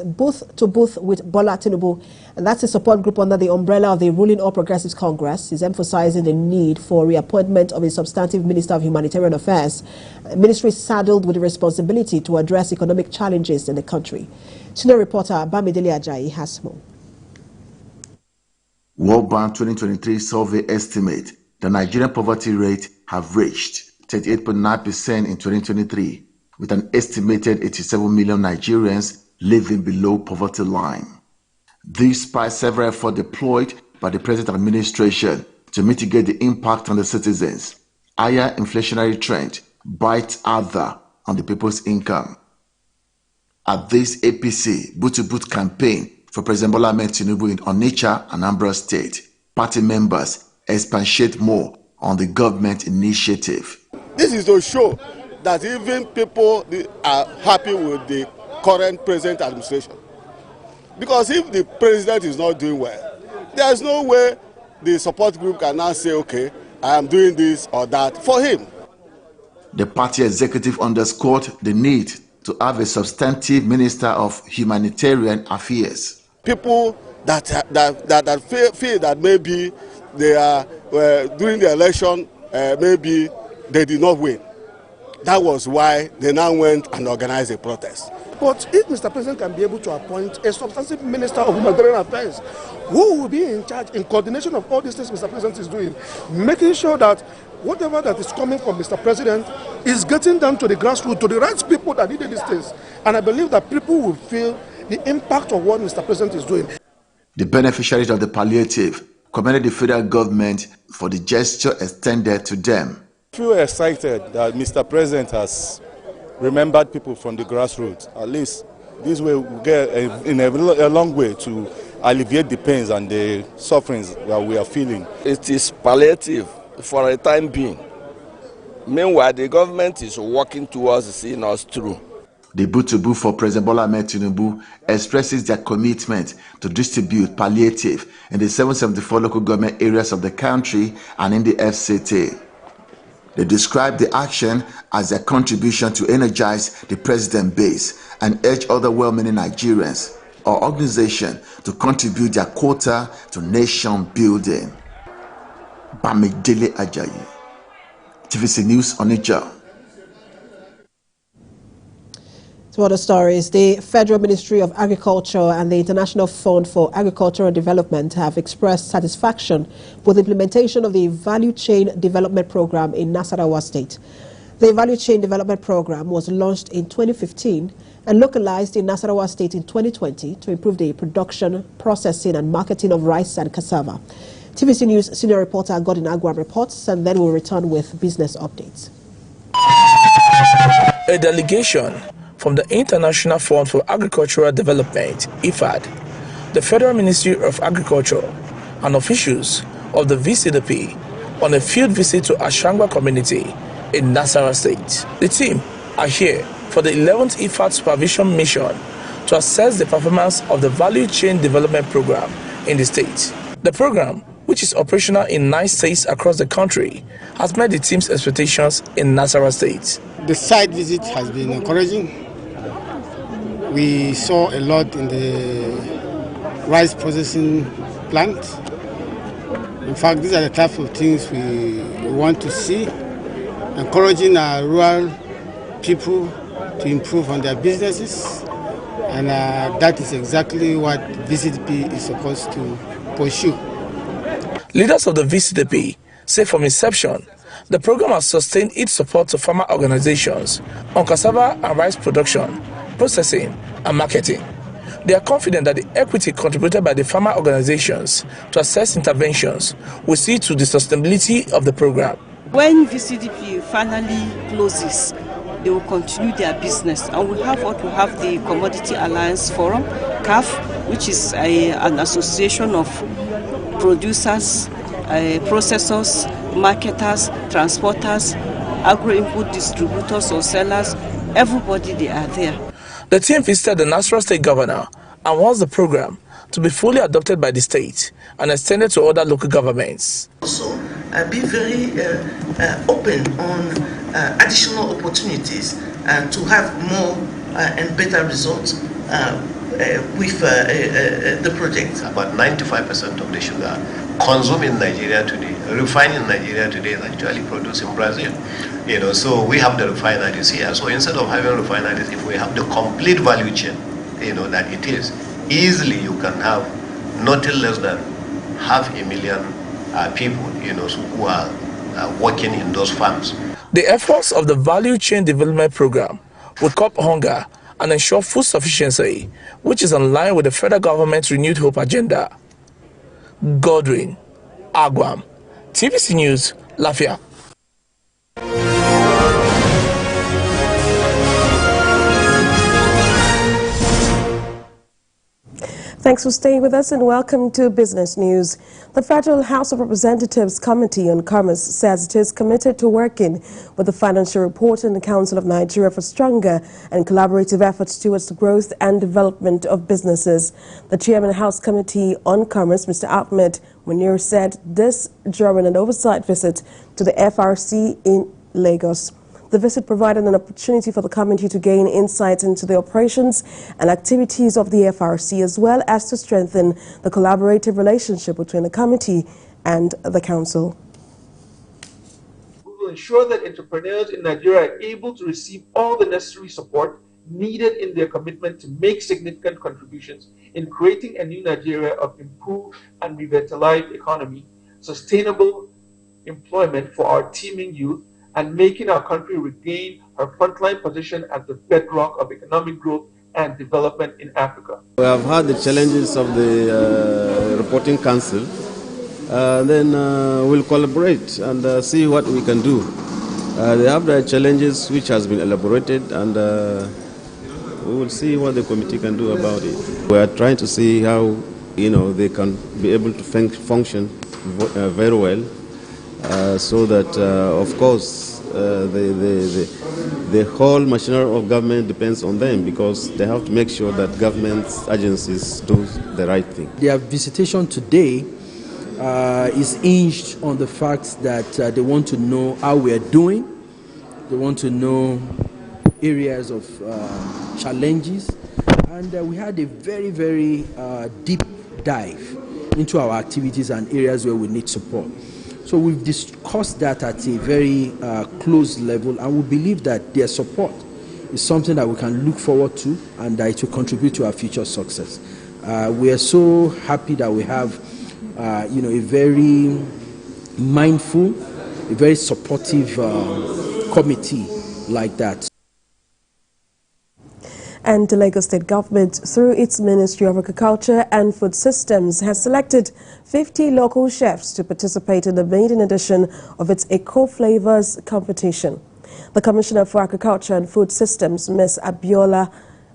Affairs, booth to booth with Bola Tinubu, and that's a support group under the umbrella of the ruling All Progressives Congress, is emphasizing the need for reappointment of a substantive Minister of Humanitarian Affairs, a ministry saddled with the responsibility to address economic challenges in the country. Senior reporter Bamidele Ajayi has more. World Bank 2023 survey estimate the Nigerian poverty rate have reached 38.9% in 2023, with an estimated 87 million Nigerians living below poverty line. This despite several efforts deployed by the present administration to mitigate the impact on the citizens. Higher inflationary trend bites harder on the people's income. At this APC boot-to-boot campaign for President Bola Ahmed Tinubu in Onitsha, Anambra State, party members expatiate more on the government initiative. This is to show that even people are happy with the current present administration. Because if the president is not doing well, there is no way the support group can now say, okay, I am doing this or that for him. The party executive underscored the need to have a substantive Minister of Humanitarian Affairs. People that feel that maybe they are during the election, maybe they did not win. That was why they now went and organized a protest. But if Mr. President can be able to appoint a substantive Minister of Humanitarian Affairs, who will be in charge in coordination of all these things Mr. President is doing, making sure that whatever that is coming from Mr. President is getting down to the grassroots, to the right people that needed these things. And I believe that people will feel the impact of what Mr. President is doing. The beneficiaries of the palliative commended the federal government for the gesture extended to them. I feel excited that Mr. President has remembered people from the grassroots. At least this way we get in a long way to alleviate the pains and the sufferings that we are feeling. It is palliative for a time being. Meanwhile, the government is working towards seeing us through. The boot-to-boot for President Bola Ahmed Tinubu expresses their commitment to distribute palliative in the 774 local government areas of the country and in the FCT. They describe the action as their contribution to energize the president base and urge other well-meaning Nigerians or organizations to contribute their quota to nation building. Bamidele Ajayi, TVC News Onitsha. To other stories, the Federal Ministry of Agriculture and the International Fund for Agricultural Development have expressed satisfaction with the implementation of the Value Chain Development Program in Nasarawa State. The Value Chain Development Program was launched in 2015 and localized in Nasarawa State in 2020 to improve the production, processing and marketing of rice and cassava. TVC News senior reporter Godin Agwam reports, and then we'll return with business updates. A delegation from the International Fund for Agricultural Development, IFAD, the Federal Ministry of Agriculture, and officials of the VCDP on a field visit to Ashangwa community in Nasarawa State. The team are here for the 11th IFAD supervision mission to assess the performance of the Value Chain Development Program in the state. The program, which is operational in 9 states across the country, has met the team's expectations in Nasarawa State. The site visit has been encouraging. We saw a lot in the rice processing plant. In fact, these are the type of things we want to see, encouraging our rural people to improve on their businesses. And that is exactly what VCDP is supposed to pursue. Leaders of the VCDP say from inception, the program has sustained its support to farmer organizations on cassava and rice production, processing and marketing. They are confident that the equity contributed by the farmer organizations to assess interventions will see to the sustainability of the program. When VCDP finally closes, they will continue their business, and we have the Commodity Alliance Forum, CAF, which is an association of producers, processors, marketers, transporters, agro-input distributors or sellers. Everybody, they are there. The team visited the Nasarawa State Governor and wants the program to be fully adopted by the state and extended to other local governments. Also, be very open on additional opportunities to have more and better results with the project. About 95% of the sugar consumed in Nigeria today, refined in Nigeria today, is actually produced in Brazil. So we have the refineries here. So instead of having refineries, if we have the complete value chain, that it is, easily you can have nothing less than 500,000 people, who are working in those farms. The efforts of the Value Chain Development Program will curb hunger and ensure food sufficiency, which is in line with the federal government's renewed hope agenda. Godwin Agwam, TVC News, Lafia. Thanks for staying with us and welcome to Business News. The Federal House of Representatives Committee on Commerce says it is committed to working with the Financial Report and the Council of Nigeria for stronger and collaborative efforts towards the growth and development of businesses. The Chairman of the House Committee on Commerce, Mr. Ahmed Munir, said this during an oversight visit to the FRC in Lagos. The visit provided an opportunity for the committee to gain insights into the operations and activities of the FRC, as well as to strengthen the collaborative relationship between the committee and the council. We will ensure that entrepreneurs in Nigeria are able to receive all the necessary support needed in their commitment to make significant contributions in creating a new Nigeria of improved and revitalized economy, sustainable employment for our teeming youth, and making our country regain her frontline position as the bedrock of economic growth and development in Africa. We have had the challenges of the reporting council. Then we'll collaborate and see what we can do. They have the challenges which has been elaborated, and we will see what the committee can do about it. We are trying to see how they can be able to function very well. So that, of course, the whole machinery of government depends on them, because they have to make sure that government agencies do the right thing. Their visitation today is hinged on the fact that they want to know how we are doing. They want to know areas of challenges. And we had a very, very deep dive into our activities and areas where we need support. So we've discussed that at a very close level, and we believe that their support is something that we can look forward to, and that it will contribute to our future success. We are so happy that we have, a very mindful, a very supportive committee like that. And the Lagos State Government, through its Ministry of Agriculture and Food Systems, has selected 50 local chefs to participate in the maiden edition of its Eco Flavors competition. The Commissioner for Agriculture and Food Systems, Ms. Abiola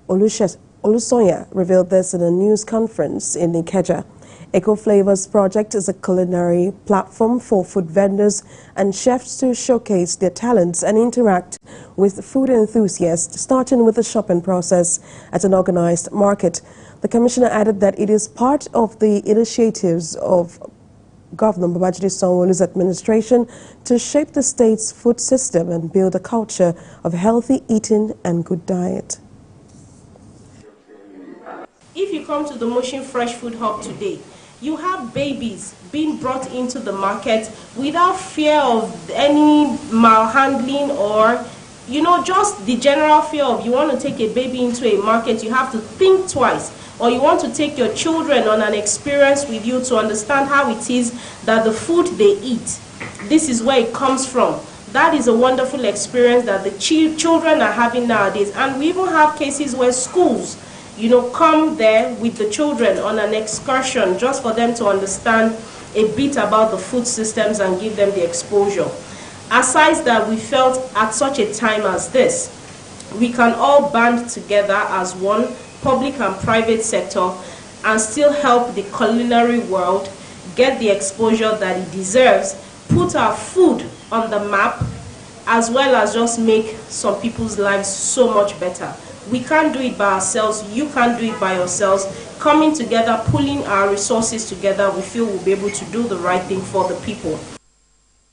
Olusoya, revealed this in a news conference in Ikeja. Eco Flavors project is a culinary platform for food vendors and chefs to showcase their talents and interact with food enthusiasts, starting with the shopping process at an organized market. The Commissioner added that it is part of the initiatives of Governor Babajide Sanwo-Olu's administration to shape the state's food system and build a culture of healthy eating and good diet. If you come to the Motion Fresh Food Hub today, you have babies being brought into the market without fear of any malhandling or, just the general fear of you want to take a baby into a market, you have to think twice. Or you want to take your children on an experience with you to understand how it is that the food they eat, this is where it comes from. That is a wonderful experience that the children are having nowadays. And we even have cases where schools come there with the children on an excursion just for them to understand a bit about the food systems and give them the exposure. Aside that, we felt at such a time as this, we can all band together as one, public and private sector, and still help the culinary world get the exposure that it deserves, put our food on the map, as well as just make some people's lives so much better. We can't do it by ourselves. You can't do it by yourselves. Coming together, pulling our resources together, we feel we'll be able to do the right thing for the people.